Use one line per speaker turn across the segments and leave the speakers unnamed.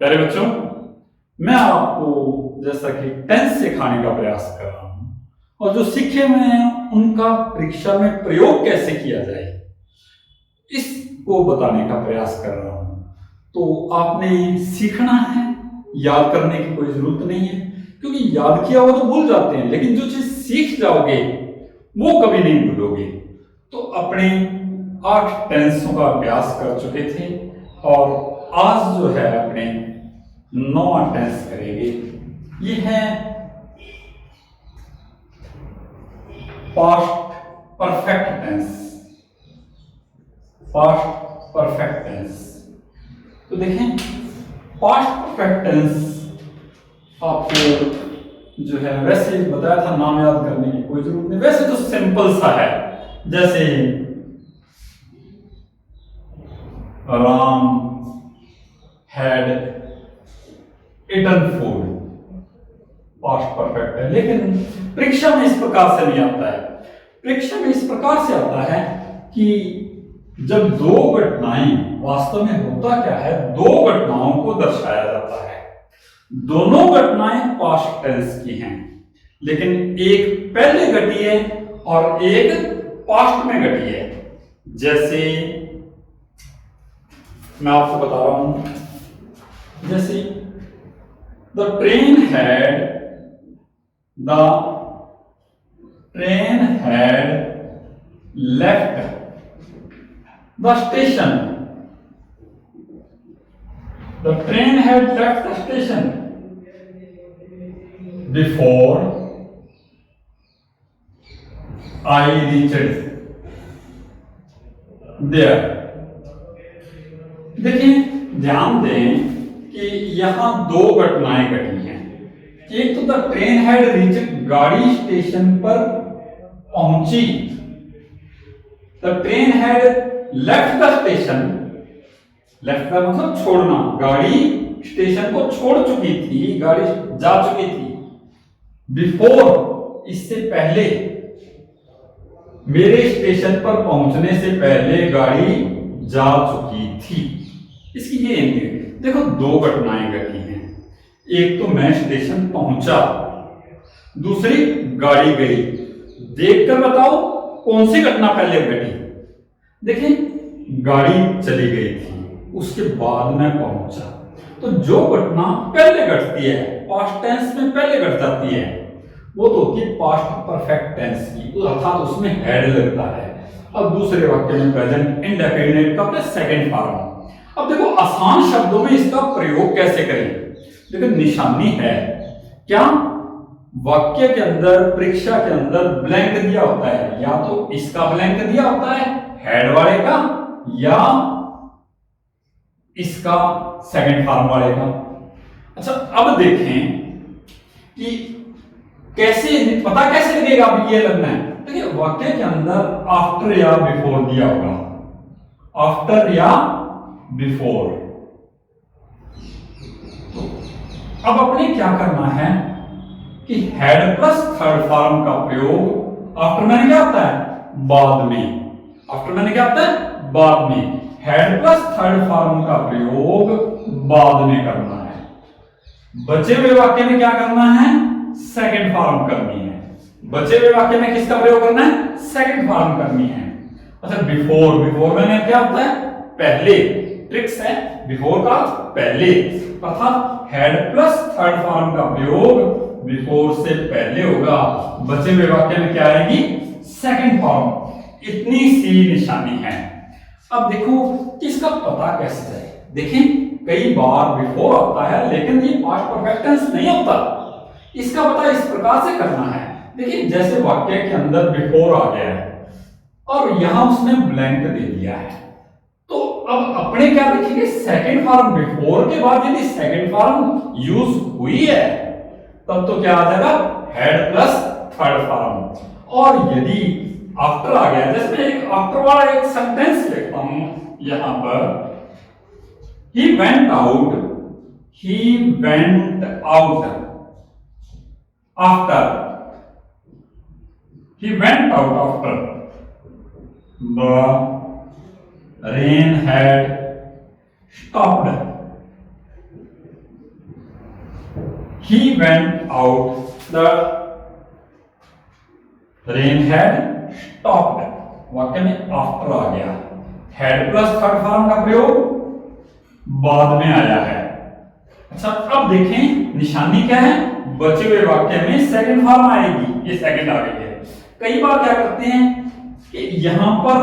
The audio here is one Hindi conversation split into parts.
प्यारे बच्चों, मैं आपको जैसा कि टेंस सिखाने का प्रयास कर रहा हूं और जो सीखे हुए हैं उनका परीक्षा में प्रयोग कैसे किया जाए इसको बताने का प्रयास कर रहा हूं। तो आपने सीखना है, याद करने की कोई जरूरत नहीं है, क्योंकि याद किया हुआ तो भूल जाते हैं, लेकिन जो चीज सीख जाओगे वो कभी नहीं भूलोगे। तो अपने 8 टेंसों का अभ्यास कर चुके थे और आज जो है अपने 9वां टेंस करेंगे। ये है past perfect tense. Past perfect tense, तो देखें पास्ट परफेक्ट टेंस आपको जो है वैसे बताया था, नाम याद करने की कोई जरूरत नहीं, वैसे तो सिंपल सा है। जैसे Ram had eaten food, past perfect है, लेकिन परीक्षा में इस प्रकार से नहीं आता है। परीक्षा में इस प्रकार से आता है कि जब दो घटनाएं, वास्तव में होता क्या है, दो घटनाओं को दर्शाया जाता है। दोनों घटनाएं पास्ट टेंस की हैं, लेकिन एक पहले घटी है और एक पास्ट में घटी है। जैसे मैं आपको बता रहा हूं, जैसे the train had left the station. The train had left the station before I reached there. देखिए, ध्यान दें कि यहां दो घटनाएं घटी हैं। एक तो द ट्रेन हैड रीच्ड, गाड़ी स्टेशन पर पहुंची। The train had left the station, left का मतलब छोड़ना, गाड़ी स्टेशन को छोड़ चुकी थी, गाड़ी जा चुकी थी। बिफोर, इससे पहले, मेरे स्टेशन पर पहुंचने से पहले गाड़ी जा चुकी थी। इसकी ये एंडिंग देखो, दो घटनाएं घटी हैं। एक तो मैं स्टेशन पहुंचा, दूसरी गाड़ी गई। देखकर बताओ कौन सी घटना पहले घटी। देखिए, गाड़ी चली गई थी, उसके बाद मैं पहुंचा। तो जो घटना पहले घटती है, पास्ट टेंस में पहले घट जाती है, वो तो होती है पास्ट परफेक्ट टेंस की, अर्थात उसमें हैड लगता है। अब दूसरे वाक्य में प्रेजेंट इंडेफिनिट का सेकंड फॉर्म। अब देखो आसान शब्दों में इसका प्रयोग कैसे करें। देखो निशानी है क्या, वाक्य के अंदर, परीक्षा के अंदर ब्लैंक दिया होता है, या तो इसका ब्लैंक दिया होता है हेड वाले का, या इसका सेकंड फॉर्म वाले का। अच्छा, अब देखें कि कैसे पता कैसे लगेगा। अब ये लगना है, देखिए वाक्य के अंदर आफ्टर या बिफोर दिया होगा, आफ्टर या बिफोर। अब अपने क्या करना है कि हेड प्लस थर्ड फॉर्म का प्रयोग आफ्टर मैंने क्या होता है, बाद में। आफ्टर मैंने क्या होता है, बाद में। हेड प्लस थर्ड फॉर्म का प्रयोग बाद में करना है। बचे हुए वाक्य में क्या करना है, सेकंड फॉर्म करनी है। बचे हुए वाक्य में किसका प्रयोग करना है, सेकंड फॉर्म करनी है। अच्छा, बिफोर, बिफोर मैंने क्या होता है, पहले। ट्रिक्स है, बिफोर का पहले, अर्थात हेड प्लस थर्ड फॉर्म का प्रयोग बिफोर से पहले होगा। बचे हुए वाक्य में क्या आएगी, सेकंड फॉर्म। इतनी सी निशानी है। अब देखो कि इसका पता कैसे जाए। देखें, कई बार बिफोर आता है, लेकिन ये पास्ट परफेक्ट टेंस नहीं होता। इसका पता इस प्रकार से करना है। देखिए, जैसे वाक्य के अंदर बिफोर आ गया है और यहां उसने ब्लैंक दे दिया है, तो अब अपने क्या देखेंगे, सेकंड फॉर्म। बिफोर के बाद यदि सेकंड फॉर्म यूज हुई है, तब तो क्या आ जाएगा, हेड प्लस थर्ड फॉर्म। और यदि आफ्टर आ गया, जैसे मैं एक आफ्टर वाला एक सेंटेंस लिखता हूं यहां पर, he went out, he went out after, he went out after the rain had stopped, he went out, the rain had stopped। वाक्य में आफ्टर आ गया, हैड प्लस थर्ड फॉर्म का प्रयोग बाद में आया है। अच्छा, अब देखें निशानी क्या है, बचे हुए वाक्य में सेकंड फॉर्म आएगी, ये सेकंड आ गई है। कई बार क्या करते हैं कि यहां पर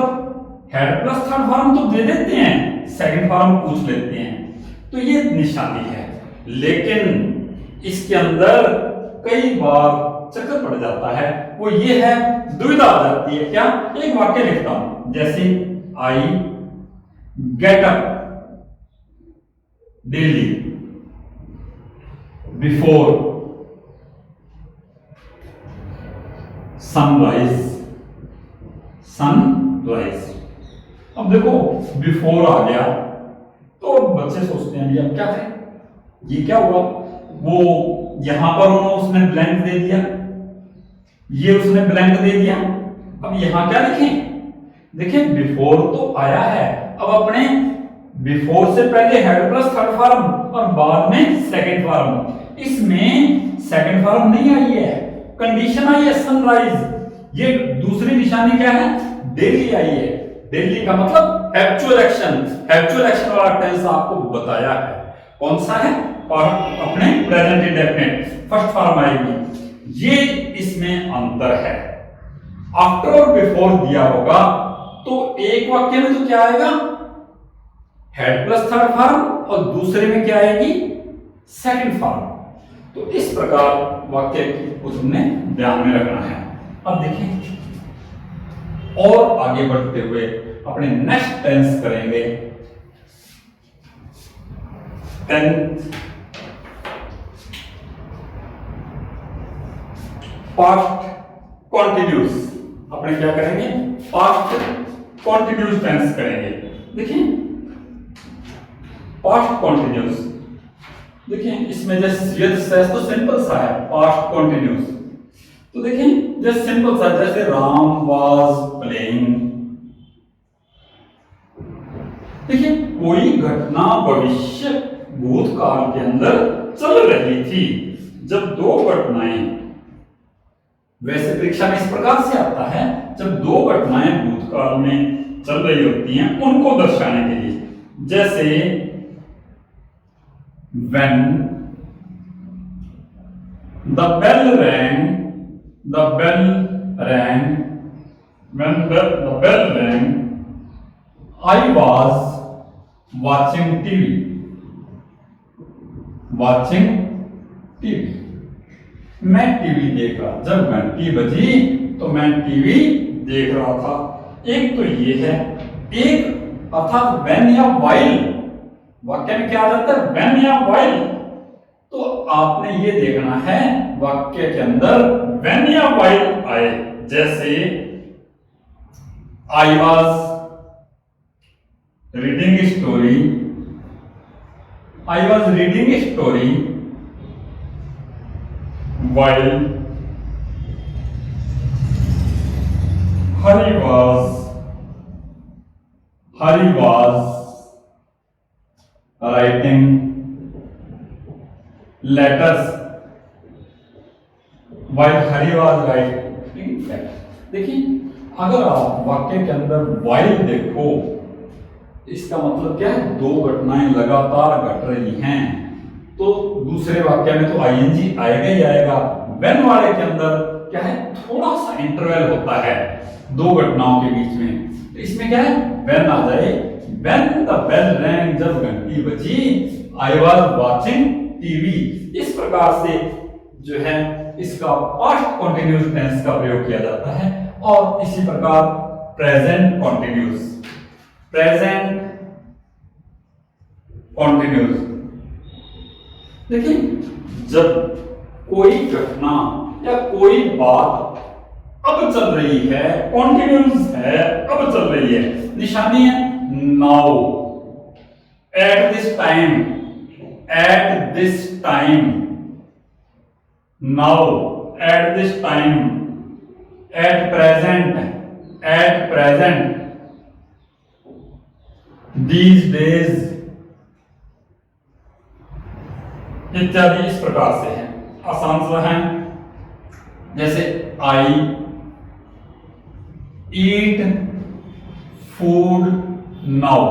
हेड प्लस थर्ड फॉर्म तो दे देते हैं, सेकंड फॉर्म पूछ लेते हैं, तो ये निशानी है। लेकिन इसके अंदर कई बार चक्कर पड़ जाता है, वो ये है, दुविधा आ जाती है। क्या, एक वाक्य लिखता हूं, जैसे I get up daily before sunrise. Sunrise, अब देखो बिफोर आ गया तो बच्चे सोचते हैं अब क्या करें, ये क्या हुआ, वो यहां पर उसने ब्लैंक दे दिया, ये उसने ब्लैंक दे दिया, अब यहां क्या लिखें, देखिए बिफोर तो आया है, अब अपने बिफोर से पहले हेड प्लस थर्ड फॉर्म और बाद में सेकंड फॉर्म, इसमें सेकंड फॉर्म नहीं आई है, कंडीशन आई है सनराइज। ये दूसरी निशानी क्या है, डेली आई है। डेली का मतलब एक्चुअल एक्शन, एक्चुअल एक्शन वाला टेंस आपको बताया है, कौन सा है, अपने प्रेजेंट इंडेफिनिट फर्स्ट फॉर्म आएगी, ये इसमें अंतर है। आफ्टर और बिफोर दिया होगा तो एक वाक्य में तो क्या आएगा, हेड प्लस थर्ड फॉर्म, और दूसरे में क्या आएगी, सेकंड फॉर्म। तो इस प्रकार वाक्य को तुमने ध्यान में रखना है। अब देखिए और आगे बढ़ते हुए अपने नेक्स्ट टेंस करेंगे, पास्ट कॉन्टिन्यूस। अपने क्या करेंगे, पास्ट कॉन्टिन्यूस टेंस करेंगे। देखिए पास्ट कॉन्टिन्यूस, देखिए इसमें जैसे तो सिंपल सा है पास्ट कॉन्टिन्यूस, तो देखिए जैसे सिंपल सा, जैसे राम वाज प्लेइंग। देखिए कोई घटना भविष्य भूतकाल के अंदर चल रही थी, जब दो घटनाएं, वैसे परीक्षा में इस प्रकार से आता है, जब दो घटनाएं भूतकाल में चल रही होती हैं उनको दर्शाने के लिए, जैसे when the bell rang, the bell rang, when the bell rang, I was watching TV, watching TV, मैं टीवी देख रहा, जब घंटी बजी तो मैं टीवी देख रहा था। एक तो ये है, एक अर्थात when या while, वाक्य में क्या आ जाता है, when या while, तो आपने ये देखना है वाक्य के अंदर when या while आए, जैसे I was reading a story, I was reading a story while Hari was writing letters, while Hari was writing letters। देखिए अगर आप वाक्य के अंदर while देखो, इसका मतलब क्या है, दो घटनाएं लगातार घट रही हैं, तो दूसरे वाक्य में तो आईएनजी आएगा ही आएगा। when वाले के अंदर क्या है, थोड़ा सा इंटरवल होता है दो घटनाओं के बीच में, तो इसमें क्या है, when आ जाए, when the bell rang, जब घंटी बजी, I was watching TV। इस प्रकार से जो है इसका पास्ट कॉन्टिन्यूस टेंस का प्रयोग किया जाता है। और इसी प्रकार प्रेजेंट कॉन्टिन्यूस, प्रेजेंट कॉन्टिन्यूस, देखिए जब कोई घटना या कोई बात अब चल रही है, कॉन्टिन्यूस है, अब चल रही है, निशानी है now, at this time, at this time, now, at this time, at present, at present, these days इत्यादि इस प्रकार से है। आसान सा है, जैसे आई ईट फूड नाउ।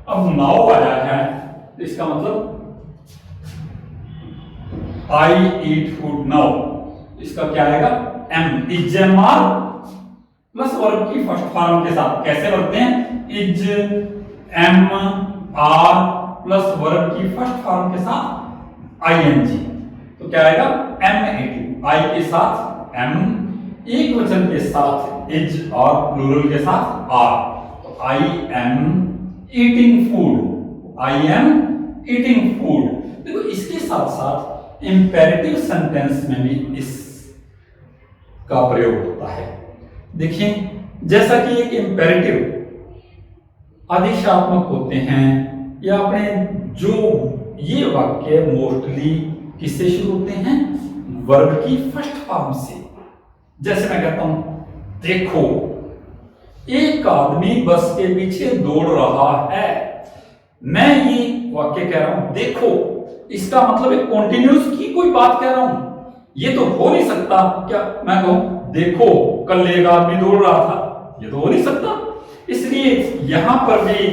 अब नाउ आया है, इसका मतलब आई ईट फूड नाउ, इसका क्या आएगा, am, is am are plus verb की फर्स्ट फॉर्म के साथ। कैसे बनते हैं, is am are plus verb की फर्स्ट फॉर्म के साथ आई एन जी, तो क्या आएगा, एम ईटिंग, आई के साथ एम, एक वचन के साथ इज और प्लूरल के साथ आर, तो I am eating food, I am eating food. देखो इसके साथ साथ इंपेरेटिव सेंटेंस में भी इस का प्रयोग होता है। देखिए जैसा कि एक इंपेरेटिव आदेशात्मक होते हैं, या अपने जो ये वाक्य मोस्टली किससे शुरू होते हैं, वर्ब की फर्स्ट फॉर्म से। जैसे मैं कहता हूं देखो, एक आदमी बस के पीछे दौड़ रहा है, मैं ये वाक्य कह रहा हूं देखो, इसका मतलब एक कॉन्टिन्यूस की कोई बात कह रहा हूं। ये तो हो नहीं सकता क्या मैं कहूं देखो कल एक आदमी दौड़ रहा था, ये तो हो नहीं सकता। इसलिए यहां पर भी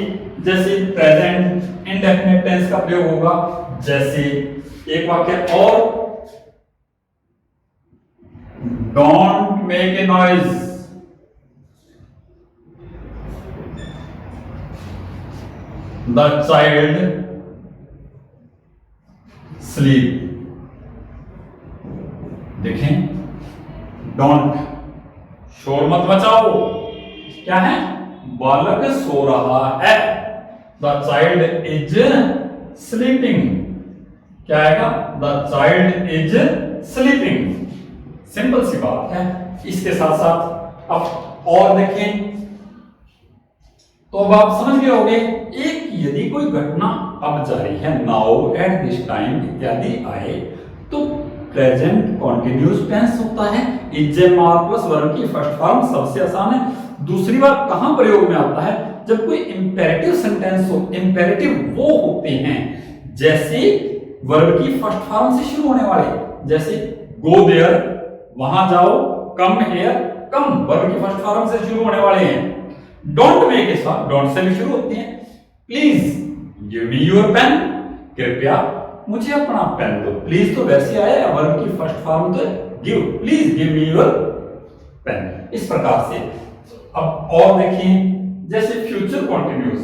जैसे प्रेजेंट इंडेफिनिट टेंस का प्रयोग होगा। जैसे एक वाक्य और, don't make a noise, the child sleep. देखें, डोंट, शोर मत मचाओ, क्या है, बालक सो रहा है, द चाइल्ड इज स्लीपिंग, क्या आएगा, the child is sleeping. Simple सी बात है। इसके साथ साथ अब और देखें तो अब आप समझ गए होंगे, एक यदि कोई घटना अब जारी है, नाउ, एट दिस टाइम इत्यादि आए तो प्रेजेंट कॉन्टिन्यूस टेंस होता है, is am are plus verb की फर्स्ट फॉर्म, सबसे आसान है। दूसरी बात कहां प्रयोग में आता है, जब कोई इंपेरेटिव सेंटेंस हो। इंपेरेटिव वो होते हैं जैसे वर्ब की फर्स्ट फॉर्म से शुरू होने वाले, जैसे गो देयर, वहां जाओ, कम हियर, कम वर्ब की फर्स्ट फॉर्म से शुरू होने वाले हैं। डोंट में के साथ डोंट से भी शुरू होती हैं। Please give me your pen, कृपया मुझे अपना पेन दो। प्लीज तो वैसे आया, वर्ब की फर्स्ट फॉर्म तो give, please give me your pen, इस प्रकार से। अब और देखिए, जैसे फ्यूचर कॉन्टिन्यूस,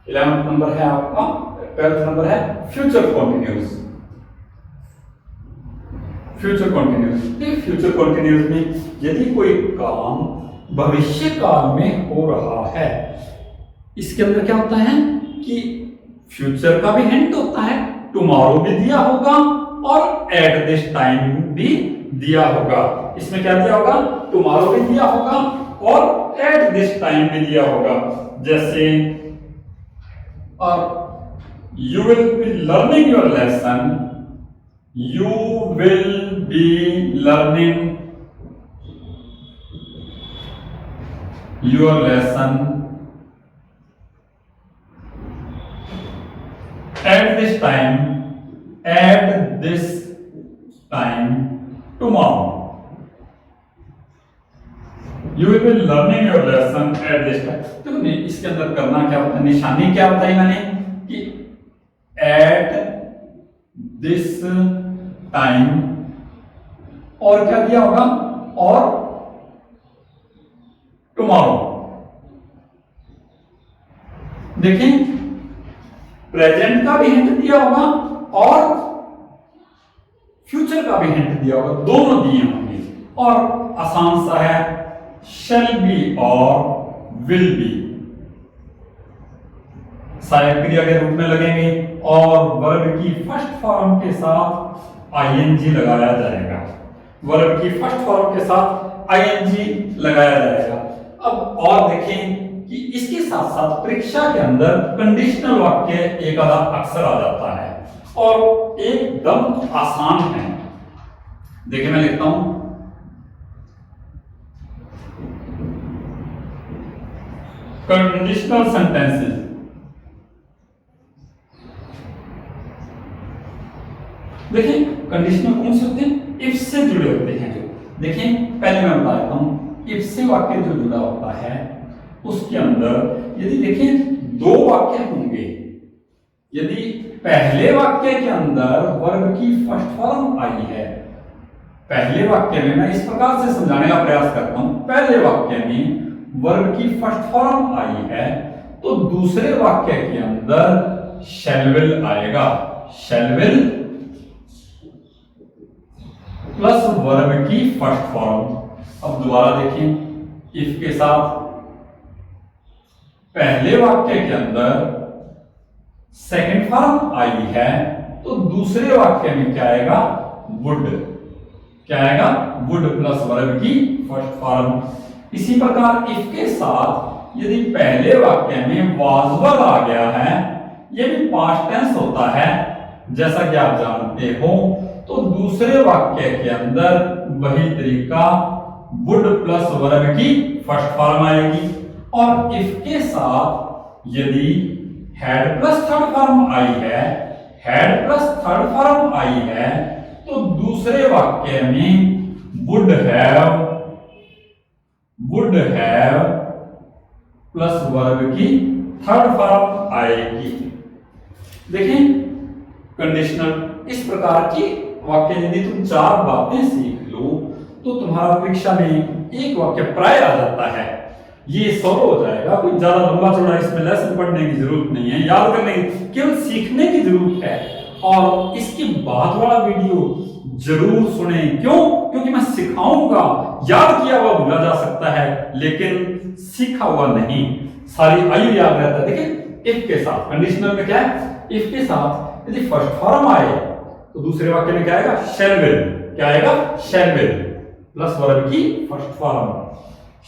11th नंबर है आपका, 12th नंबर है future continuous. Future continuous, future continuous में यदि कोई काम भविष्य काल में हो रहा है, इसके अंदर क्या होता है कि फ्यूचर का भी हिंट होता है, टुमारो भी दिया होगा और एट दिस टाइम भी दिया होगा। इसमें क्या दिया होगा, टुमारो भी दिया होगा और एट दिस टाइम भी दिया होगा। जैसे you will be learning your lesson, you will be learning your lesson at this time tomorrow. You will be learning your lesson at this time. तो इसके अंदर करना क्या होता है, निशानी क्या बताई मैंने कि at this time, और क्या दिया होगा, और टुमारो। देखें, प्रेजेंट का भी हिंट दिया होगा और फ्यूचर का भी हिंट दिया होगा, दोनों दिए होंगे। और आसान सा है, शैल बी और विल बी सहायक क्रिया के रूप में लगेंगे और वर्ब की फर्स्ट फॉर्म के साथ आईएनजी लगाया जाएगा। वर्ब की फर्स्ट फॉर्म के साथ आईएनजी लगाया जाएगा। अब और देखें कि इसके साथ साथ परीक्षा के अंदर कंडीशनल वाक्य एक आधा अक्सर आ जाता है और एकदम आसान है। देखिए मैं लिखता हूं, कंडीशनल सेंटेंसेस। देखिए कंडीशनल कौन से होते हैं? इफ से जुड़े होते हैं। जो देखें पहले मैं बता देता हूं, इफ से वाक्य जो जुड़ा होता है उसके अंदर यदि देखें दो वाक्य होंगे, यदि पहले वाक्य के अंदर वर्ब की फर्स्ट फॉर्म आई है, पहले वाक्य में मैं इस प्रकार से समझाने का प्रयास करता हूं, पहले वाक्य में वर्ब की फर्स्ट फॉर्म आई है तो दूसरे वाक्य के अंदर शैल विल आएगा, शैल विल प्लस वर्ब की फर्स्ट फॉर्म। अब दोबारा देखें, इफ के साथ पहले वाक्य के अंदर सेकंड फॉर्म आई है तो दूसरे वाक्य में क्या आएगा? वुड, क्या आएगा? वुड प्लस वर्ब की फर्स्ट फॉर्म। इसी प्रकार इफ के साथ यदि पहले वाक्य में वाज वर्ब आ गया है, यह भी पास्ट टेंस होता है जैसा कि आप जानते हो, तो दूसरे वाक्य के अंदर वही तरीका वुड प्लस वर्ब की फर्स्ट फॉर्म आएगी। और इफ के साथ यदि had plus third form I है, had plus third form I है तो दूसरे वाक्य में वुड हैव प्लस वर्ब की थर्ड फॉर्म आएगी। देखें कंडीशनल इस प्रकार की वाक्य यदि तुम चार बातें सीख लो तो तुम्हारा परीक्षा में एक वाक्य प्राय आ जाता है, ये सॉल्व हो जाएगा। कोई ज्यादा लंबा चौड़ा इसमें लेसन पढ़ने की जरूरत नहीं है, याद करने की केवल सीखने की जरूरत है। और इसके बाद वाला वीडियो जरूर सुने, क्यों? क्योंकि मैं सिखाऊंगा, याद किया हुआ भूला जा सकता है लेकिन सीखा हुआ नहीं, सारी आयु याद रहता है। देखिए इफ के साथ कंडीशनल में क्या है? इफ के साथ यदि फर्स्ट फॉर्म आए तो दूसरे वाक्य में क्या आएगा? शैल विल, क्या आएगा? शैल विल प्लस वर्ब की first form.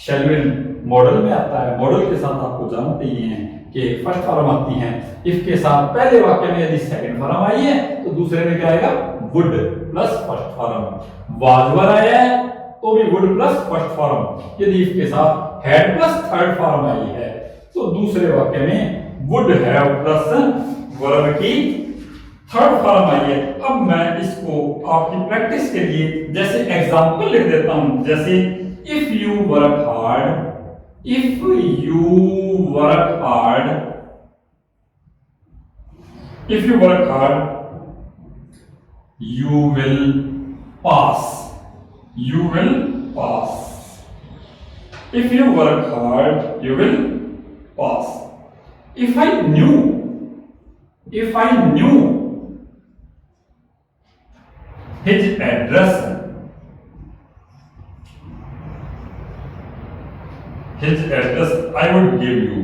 Shell will model में आता है, मॉडल के साथ आपको जानते ही हैं कि फर्स्ट फॉर्म आती है। इफ के साथ पहले वाक्य में यदि सेकंड फॉर्म आई है तो दूसरे में क्या आएगा? Would plus first form. Was verb आया है तो भी वुड प्लस फर्स्ट फॉर्म। यदि इफ के साथ had plus third form I है तो दूसरे वाक्य में वुड हैव प्लस वर्ब की थर्ड फॉर्म आई है। अब मैं इसको आपकी प्रैक्टिस के लिए जैसे एग्जांपल लिख देता हूं, जैसे if you work hard, if you work hard, if you work hard you will pass, you will pass, if you work hard you will pass। if I knew his address, I would give you,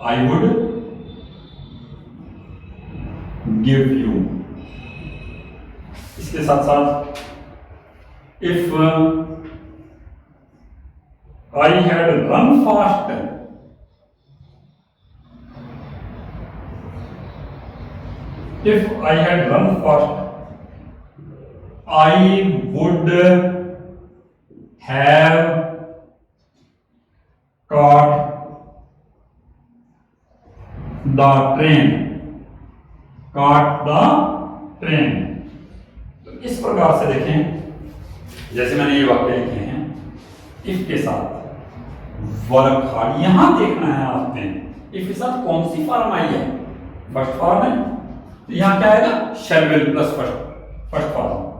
I would give you। इसके साथ साथ if I had run fast, if I had run fast I would have caught the train, caught the train। तो इस प्रकार से देखें, जैसे मैंने ये वाक्य लिखे हैं, इफ के साथ वर्क हार्ड, यहां देखना है आपने इफ के साथ कौन सी फॉर्म आई है? फर्स्ट फॉर्म है, तो यहां क्या आएगा? शैल will plus first form.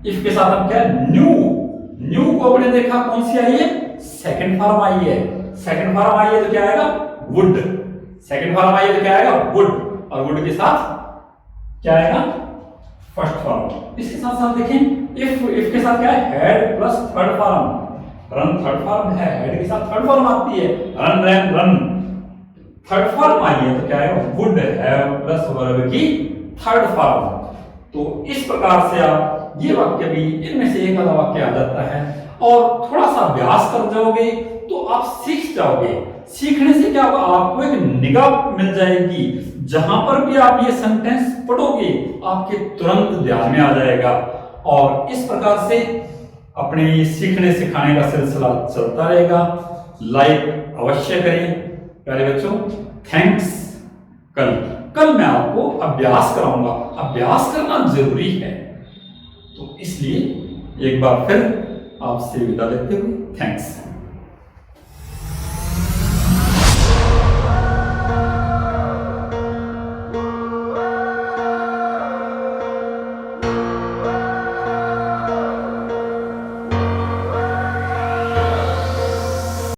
If के साथ हम क्या है? न्यू को आपने देखा कौन सी आई है? सेकंड फॉर्म आई है, सेकंड फॉर्म आई है तो क्या आएगा? वुड, सेकंड फॉर्म आई है तो क्या आएगा? वुड, और वुड के साथ क्या आएगा? First form. इसके साथ साथ देखें इफ के साथ क्या है? Had plus third form, run third form है, हेड के साथ थर्ड फॉर्म आती है, रन थर्ड फॉर्म आई है तो क्या आएगा? वुड हैव प्लस वर्ब की थर्ड फॉर्म। तो इस प्रकार से आप ये वाक्य भी, इनमें से एक आधा वाक्य आ जाता है और थोड़ा सा अभ्यास कर जाओगे तो आप सीख जाओगे। सीखने से क्या होगा? आपको एक निगाह मिल जाएगी, जहां पर भी आप ये सेंटेंस पढ़ोगे आपके तुरंत ध्यान में आ जाएगा। और इस प्रकार से अपने सीखने सिखाने का सिलसिला चलता रहेगा। लाइक अवश्य करें प्यारे बच्चों। थैंक्स। कल कल मैं आपको अभ्यास कराऊंगा। अभ्यास करना जरूरी है। तो इसलिए एक बार फिर आपसे विदा लेते हुए थैंक्स।